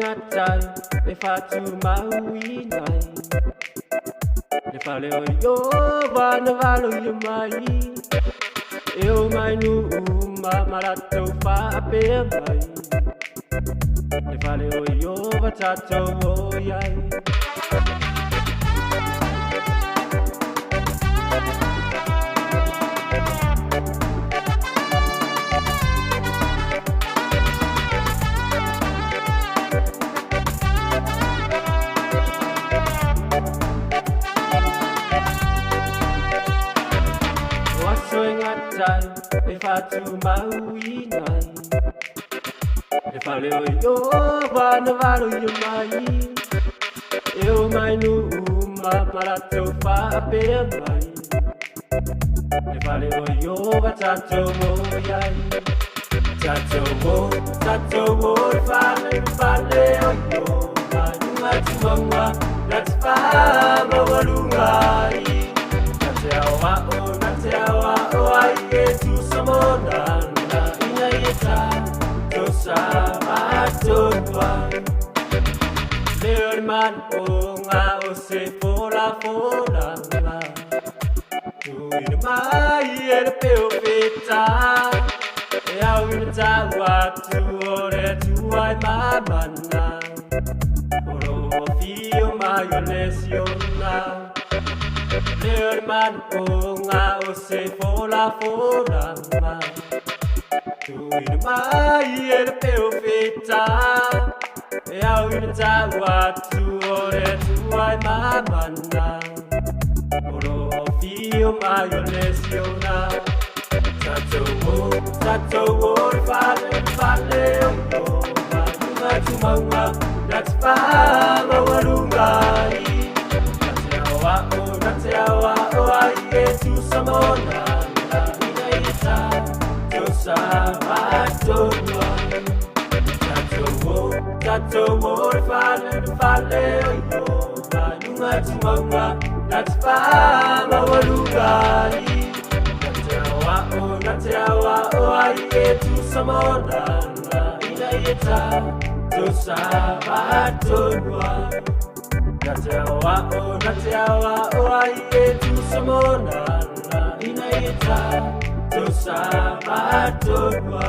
ngatai e fatu mauinai le fale o yo vana valo yo mai eu mai nu uma marato fa pe mai le fale o yo vatato o yai e fatu mauinai e fale o yo vana valo yo mai eu mai nu uma marato fa pe mai e fale o yo vatato o yai tato o fale o yo mai ngati mama that's fa mawalungai Nateawa o ai e tu samonana ina yeta to sabatonwa Leorman o nga o se fora nga Tu ina mai e peo feta E au ina tawa tu ore tu ai mamana Oro fio mai o lesiona Hermano nga o se fola ma Tu ina mai e peo feta E au ina tawa tu ore tu ai mamana Oro fio mai o lesiona Tato o fale o no Nga tu maunga That's fama warungai Nateawa o ai e tu samonana ina yeta to sabatonwa Tato o fale o yo Nunga tumanga that's fama walugai Nateawa o ai e tu samonana ina yeta to sabatonwa Nateawa o ai e tu samonana ina yeta to sabatonwa